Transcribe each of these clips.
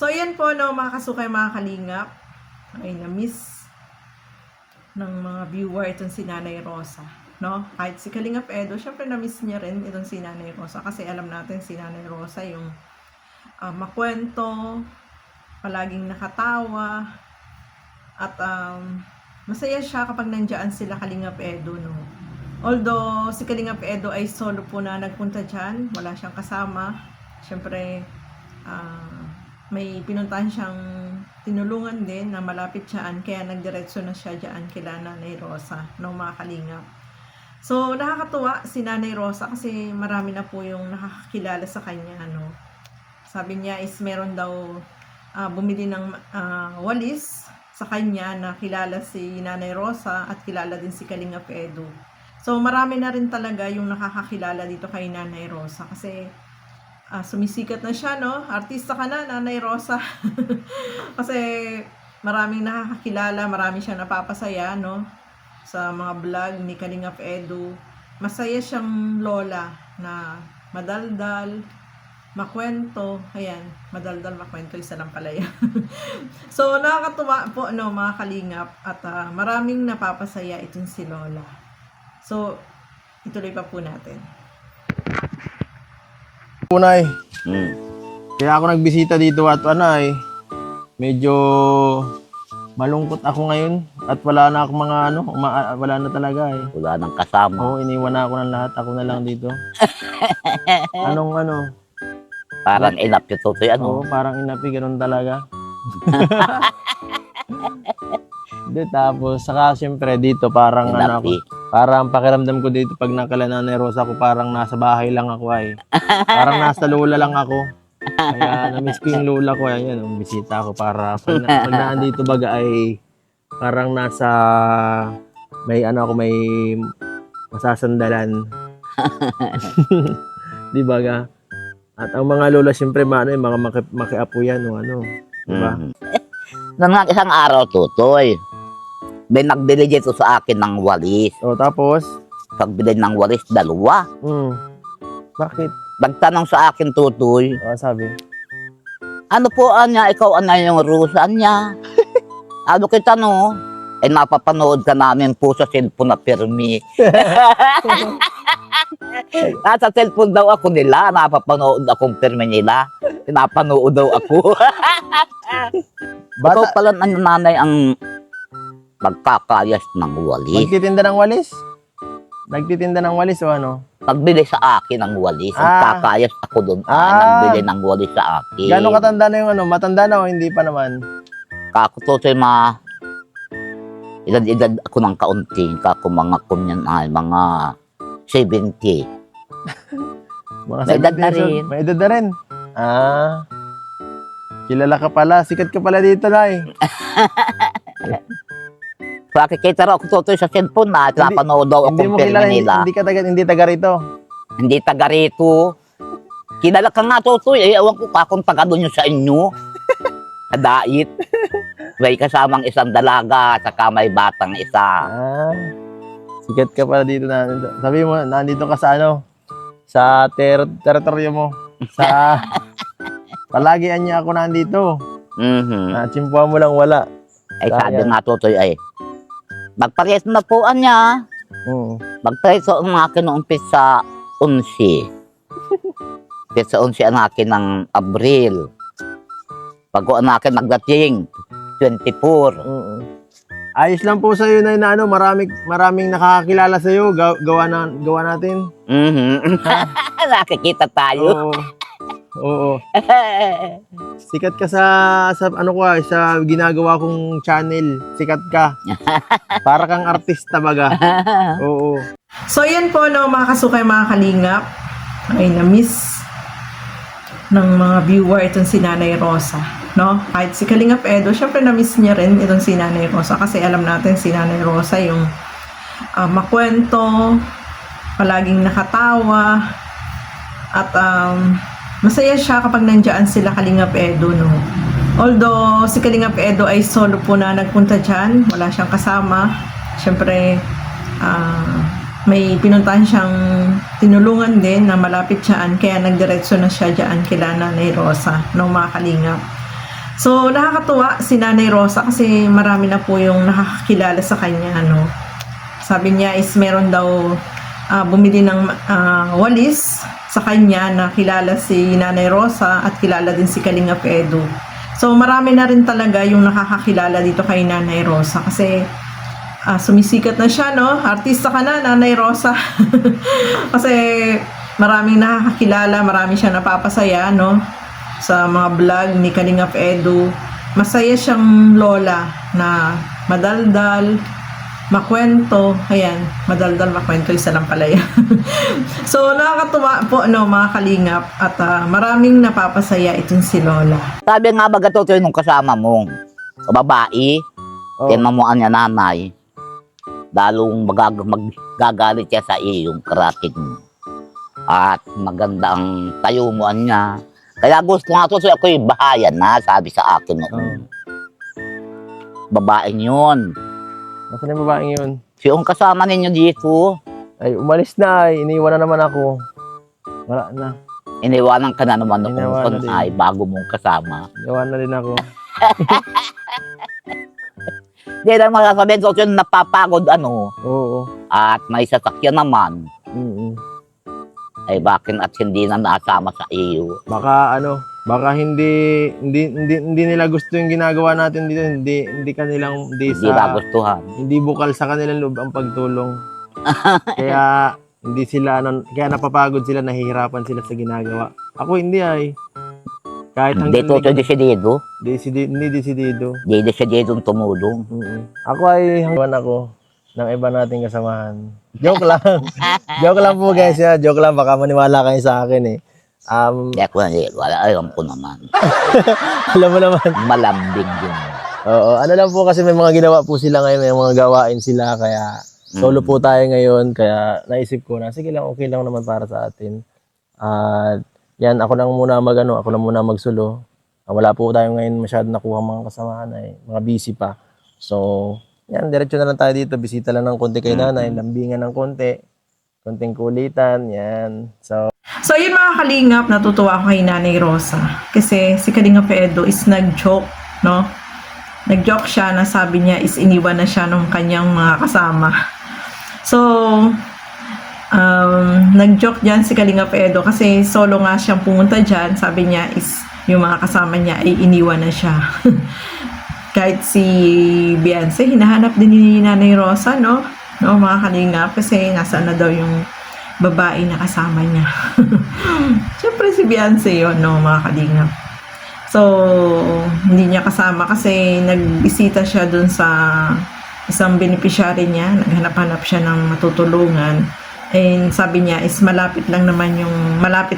So, yan po, no, mga kasukay, mga kalingap. Ay, na-miss ng mga viewer itong si Nanay Rosa, no? Kahit si Kalingap Edo, syempre na-miss niya rin itong si Nanay Rosa kasi alam natin si Nanay Rosa yung makwento, palaging nakatawa, at masaya siya kapag nandiyan sila Kalingap Edo, no? Although si Kalingap Edo ay solo po na nagpunta dyan, wala siyang kasama. Syempre, may pinuntahan siyang tinulungan din na malapit siyaan, kaya nagdiretso na siya dyan kila Nanay Rosa, no, mga kalingap. So, nakakatuwa si Nanay Rosa kasi marami na po yung nakakakilala sa kanya, no. Sabi niya is meron daw bumili ng walis sa kanya na kilala si Nanay Rosa at kilala din si Kalingap Edo. So, marami na rin talaga yung nakakakilala dito kay Nanay Rosa kasi sumisikat na siya, no? Artista ka na, Nanay Rosa. Kasi maraming nakakakilala, marami siyang napapasaya, no? Sa mga vlog ni Kalingap Edo. Masaya siyang lola na madaldal, makwento. Ayan, madaldal, makwento, isa lang pala yan. So, nakakatuwa po, no, mga kalingap. At maraming napapasaya itong si lola. So, ituloy pa po natin. Unay. Kaya ako nagbisita dito at medyo malungkot ako ngayon at wala na ako mga wala na talaga eh. Wala nang kasama. Oo, iniwan na ako ng lahat. Ako na lang dito. Anong Parang inap yung tutoy, Oo, parang inapi, ganun talaga. Hindi, tapos saka siyempre dito parang Inapi. parang pakiramdam ko dito pag nakala Nanay Rosa ko parang nasa bahay lang ako ay. Parang nasa lola lang ako. Kaya na-miss ko yung lola ko. Ayan, bisita ako para pag naandito baga ay parang nasa may may masasandalan. Di baga? At ang mga lola siyempre mga makiapo yan o di ba? Nang isang araw, tutoy, may nagbili dito sa akin ng walis. O tapos? Pagbili ng walis, 2. Bakit? Nagtanong sa akin, tutoy, Sabi? ano po, anya, ikaw, yung rusa, anya? Ano kita, no? Napapanood ka namin po sa cellphone na pirmi. Sa cellphone daw ako nila, napapanood akong pirmi nila. Pinapanood daw ako. Ikaw pala ang nanay ang magkakayas ng walis. Nagtitinda ng walis? Nagtitinda ng walis o ano? Pagbili sa akin ng walis, magkakayas ako doon. Nagbili ng walis sa akin. Gano'ng katanda na yung matanda na o hindi pa naman? Kako to edad ako ng kaunti. Kako mga kunyan ay mga 70. Mga May edad na 70 years old. rin. May edad na rin. Kilala ka pala. Sikat ka pala dito, Nay. Pakikita raw ako tutoy sa cellphone na pinapanood daw Hindi akong mo film kilala, nila. hindi taga rito. Hindi taga rito. Kilala ka nga tutoy. Ewan ko kakong taga doon yung sa inyo. Kadait. May kasamang isang dalaga saka may batang isa. Sikat ka pala dito. Sabi mo, nandito ka sa sa teritoryo mo. Sa palagian niya ako nandito. Chimpuan mo lang wala. Ay sabi nga tutoy ay, magpares na po niya. Magpares ang akin noong pisa 11. Pisa 11 ang akin ng Abril. Pag ang akin nagdating 24. Ayos lang po sa'yo na maraming nakakakilala sa'yo. Gawa natin. Nakikita tayo. Oo. Sikat ka sa sa ginagawa kong channel. Sikat ka. Para kang artista baga. Oo. So, yan po, no, mga kasukay, mga kalingap. Ay, na-miss ng mga viewer itong si Nanay Rosa, no? Kahit si Kalingap Edo, syempre na-miss niya rin itong si Nanay Rosa kasi alam natin si Nanay Rosa yung makwento, palaging nakatawa, at masaya siya kapag nandiyan sila Kalingap Edo, no? Although si Kalingap Edo ay solo po na nagpunta dyan, wala siyang kasama. Syempre, may pinuntahan siyang tinulungan din na malapit siyaan, kaya nagdiretso na siya dyan kila Nanay Rosa, no, mga kalingap. So, nakakatuwa si Nanay Rosa kasi marami na po yung nakakakilala sa kanya, ano. Sabi niya is meron daw bumili ng walis sa kanya na kilala si Nanay Rosa at kilala din si Kalingap Edo. So, marami na rin talaga yung nakakakilala dito kay Nanay Rosa kasi sumisikat na siya, no? Artista ka na, Nanay Rosa. Kasi maraming nakakakilala, marami siya napapasaya, no? Sa mga vlog ni Kalingap Edo. Masaya siyang lola na madaldal, makwento. Ayan, madaldal, makwento, isa lang pala yan. So, nakakatuwa po, no, mga kalingap. At maraming napapasaya itong si lola. Sabi nga baga to nung kasama mong babae, tinamuan niya nanay. Dalong magagalit siya sa iyong karating mo. At maganda ang tayumuan niya. Kaya gusto nga to, so ako'y bahayan na, sabi sa akin noon. Babaeng yun. Nasaan yung babaeng yun? Siyong kasama ninyo dito, Ay, umalis na ay. Iniwan na naman ako. Wala na. iniwanan ka na naman Iniwanan noon din. ay bago mong kasama. Iniwan na din ako. Hindi lang masasabihin ko yun napapagod Oo. at may sasakyan naman. Mm-mm. Ay bakit at hindi na nasama sa iyo. Baka hindi nila gusto yung ginagawa natin dito. Hindi nagustuhan. Hindi bukal sa kanilang loob ang pagtulong. Kaya kaya napapagod sila, nahihirapan sila sa ginagawa. Ako hindi ay. Kahit Hindi to desidido. hindi desidido. Hindi desidido tumulong. Ako ay hanggang ako ng iba nating kasamahan. Joke lang. Joke lang po guys. Ya. Joke lang. Baka maniwala kayo sa akin eh. Hindi ako alam ko naman. Alam mo naman. Malambing yun. Oo. Ano lang po kasi may mga ginawa po sila ngayon. May mga gawain sila. Kaya solo po tayo ngayon. Kaya naisip ko na sige lang, okay lang naman para sa atin. At yan, ako na muna magsulo. Wala po tayo ngayon masyado nakuha mga kasamahan ay mga busy pa. So, yan, diretso na lang tayo dito. Bisita lang ng konti kay nanay, lambingan ng konting kulitan, yan. So yun mga kalingap, natutuwa ako kay Nanay Rosa. Kasi si Kalingap Edo is nag-joke, no? Nag-joke siya na sabi niya is iniwan na siya ng kanyang mga kasama. So, nag-joke dyan si Kalingap Edo kasi solo nga siyang pumunta dyan. Sabi niya is yung mga kasama niya ay iniwan na siya. Kahit si Beyonce, hinahanap din ni Nanay Rosa, no? No, mga kalingap, kasi nasaan na daw yung babae na kasama niya. Siyempre si Beyonce yun, no, mga kalingap. So, hindi niya kasama kasi nagbisita siya dun sa isang beneficiary niya. Naghanap-hanap siya ng matutulungan. And sabi niya is malapit na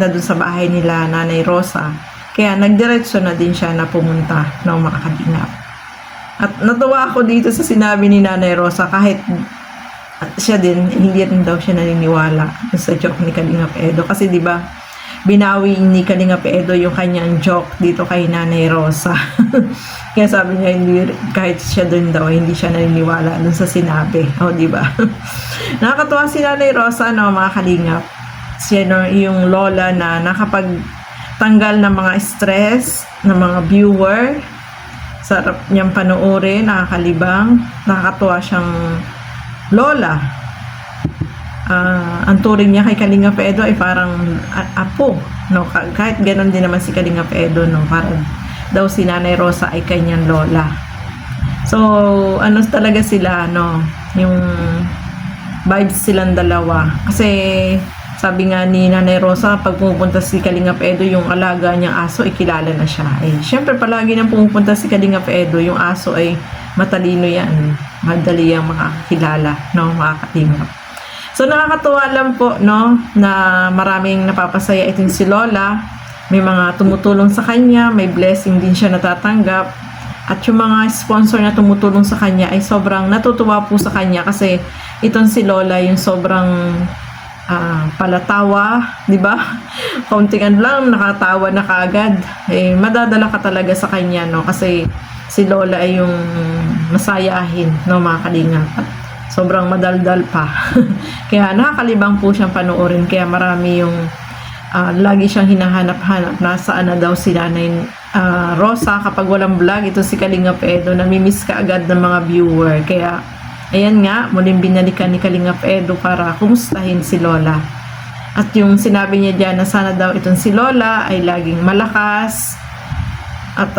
dun sa bahay nila Nanay Rosa. Kaya nagdiretso na din siya na pumunta, no, mga kalingap. At natuwa ako dito sa sinabi ni Nanay Rosa kahit siya din, hindi rin daw siya naniniwala sa joke ni Kalingap Edo. Kasi di ba binawi ni Kalingap Edo yung kanyang joke dito kay Nanay Rosa. Kaya sabi niya, kahit siya dun daw, hindi siya naniniwala dun sa sinabi. O, di ba? Nakakatuwa si Nanay Rosa, no, mga kalingap. Siya, no, yung lola na nakapagtanggal ng mga stress ng mga viewer. Sarap niyang panoorin, nakakalibang, nakakatuwa siyang lola. Ang turing niya kay Kalingap Edo ay parang apo, no? Kahit ganoon din naman si Kalingap Edo, no? Parang daw si Nanay Rosa ay kanyang lola. So, ano talaga sila, no? Yung vibes silang dalawa. Kasi sabi nga ni Nanay Rosa, pag pumupunta si Kalingap Edo, yung alaga niyang aso, ikilala na siya. Eh, syempre, palagi nang pumupunta si Kalingap Edo, yung aso ay matalino yan. Madali yung makakilala, no, mga kalingap. So, nakakatuwa lang po, no, na maraming napapasaya itong si Lola. May mga tumutulong sa kanya, may blessing din siya natatanggap. At yung mga sponsor na tumutulong sa kanya ay sobrang natutuwa po sa kanya kasi itong si Lola yung sobrang palatawa, di ba? Kauntingan lang, nakatawa na kaagad. Eh, madadala ka talaga sa kanya, no? Kasi si Lola ay yung masayahin, no, mga kalingap. At sobrang madaldal pa. Kaya nakakalibang po siyang panoorin. Kaya marami yung lagi siyang hinahanap-hanap na saan na daw si Nanay Rosa, kapag walang vlog, ito si Kalingap Edo, namimiss ka agad ng mga viewer. Kaya, ayan nga, muling binalikan ni Kalingap Edo para kumustahin si Lola. At yung sinabi niya dyan na sana daw itong si Lola ay laging malakas. At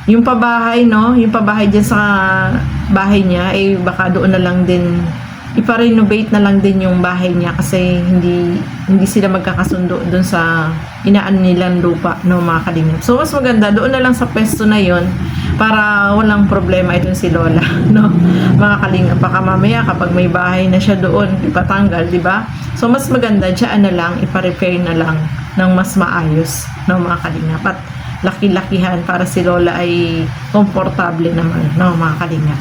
yung pabahay, no? Yung pabahay dyan sa bahay niya, ay baka doon na lang din, ipa-renovate na lang din yung bahay niya kasi hindi sila magkakasundo doon sa inaan nilang lupa, no, mga kalingap. So, mas maganda, doon na lang sa pwesto na yon para walang problema itong si Lola, no, mga kalingap. Baka mamaya kapag may bahay na siya doon, ipatanggal, di ba? So, mas maganda, dyan na lang, ipa-repair na lang ng mas maayos, no, mga kalingap. At laki-lakihan para si Lola ay komportable naman, no, mga kalingap.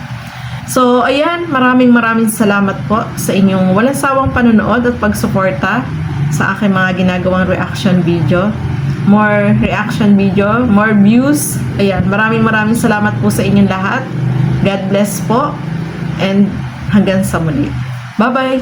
So, ayan, maraming salamat po sa inyong walang sawang panonood at pagsuporta sa aking mga ginagawang reaction video. More reaction video, more views. Ayan, maraming salamat po sa inyong lahat. God bless po. And hanggang sa muli. Bye-bye!